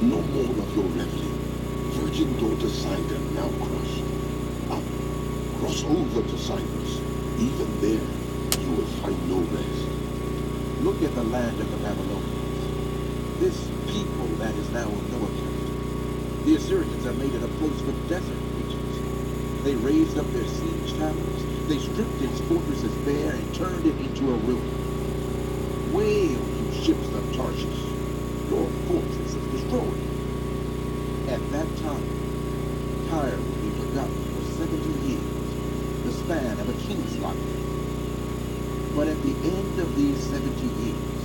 No more of your reveling. Virgin daughter Sidon now crushed. Up, cross over to Cyprus. Even there you will find no rest. Look at the land of the Babylonians. This people that is now of no account. The Assyrians have made it a place for desert creatures. They raised up their siege towers. They stripped its fortresses bare and turned it into a ruin. Wail, you ships of Tarshish. Your fortress is destroyed. At that time, Tyre will be forgotten for 70 years, the span of a king's life. But at the end of these 70 years,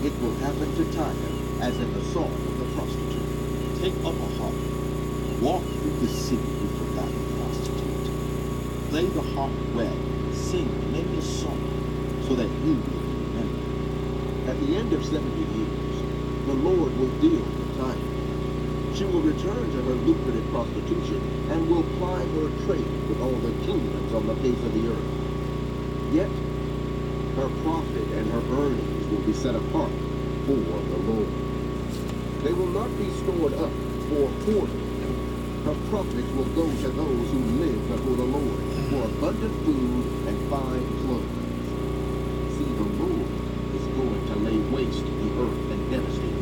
it will happen to Tyre as in the song of the prostitute. Take up a harp, walk through the city, you forgotten prostitute. Play the harp well, sing many a song, so that you will be remembered. At the end of 70 years, the Lord will deal with Tyre. She will return to her lucrative prostitution and will ply her trade with all the kingdoms on the face of the earth. Yet, her profit and her earnings will be set apart for the Lord. They will not be stored up for hoarding. Her profits will go to those who live before the Lord for abundant food and fine clothes. See, the Lord is going to lay waste the earth and devastate it.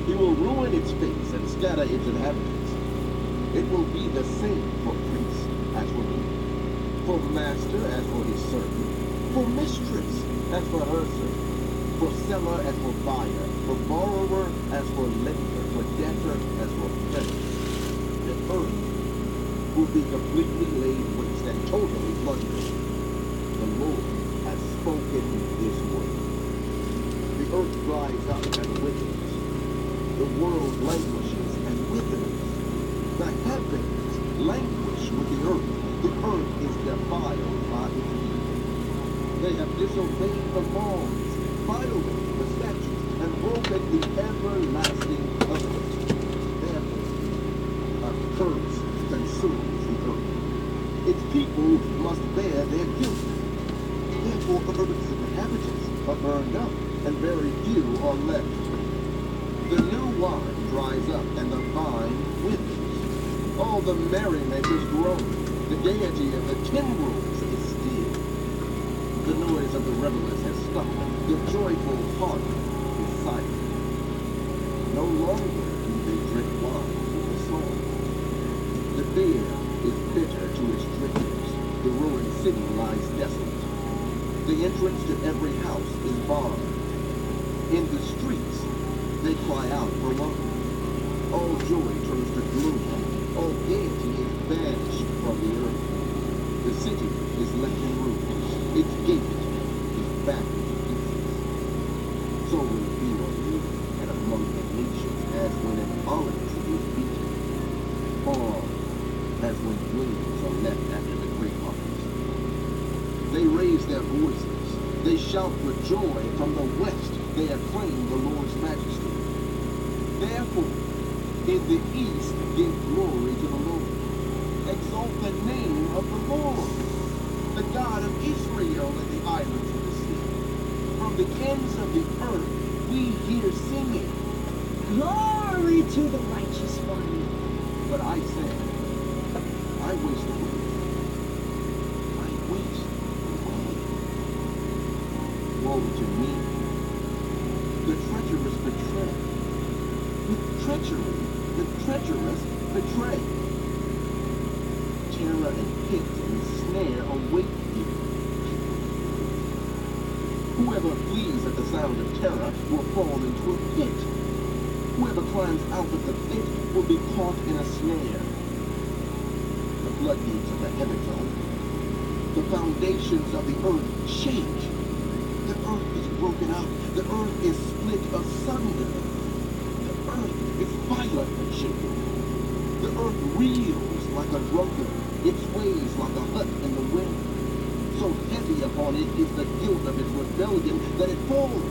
He will ruin its face and scatter its inhabitants. It will be the same for priest as for king, for master as for his servant, for mistress as for her servant, for seller as for buyer, for borrower as for lender, for debtor as for creditor. The earth will be completely laid waste and totally plundered. The Lord has spoken this word. The earth dries up and withers. The world languishes and withers. The heavens languish with the earth. The earth is defiled by its people. They have disobeyed the laws, violated the statutes, and broken the everlasting covenant. Therefore, a curse consumes the earth. Its people must bear their guilt. Therefore, earth's inhabitants are burned up, and very few are left. The new wine dries up, and the vine withers. All the merriment is grown. The gaiety of the timbrels is still. The noise of the revelers has stopped. The joyful heart is silent. No longer do they drink wine with a song. The beer is bitter to its drinkers. The ruined city lies desolate. The entrance to every house is barred. In the streets, they cry out for wine. All joy turns to gloom. All gaiety is banished from the earth. The city is left in ruins. Its gate is battered to pieces. So will it be on you and among the nations as when an olive tree is beaten, or as when wings are left after the great harvest. They raise their voices. They shout for joy from the west. They acclaim the Lord's majesty. Therefore, in the east give glory to the Lord. Exalt the name of the Lord, the God of Israel in the islands of the sea. From the ends of the earth we hear singing. Glory to the righteous one. But I said, I waste away. I waste away. Woe to me. The treacherous betray. With treachery, the treacherous betray. Terror and pit and snare await you. Whoever flees at the sound of terror will fall into a pit. Whoever climbs out of the pit will be caught in a snare. The floodgates of the heavens are open. The foundations of the earth shake. The earth is broken up. The earth is split asunder. The earth is violently shaken. The earth reels like a drunkard. It sways like a hut in the wind. So heavy upon it is the guilt of its rebellion that it falls.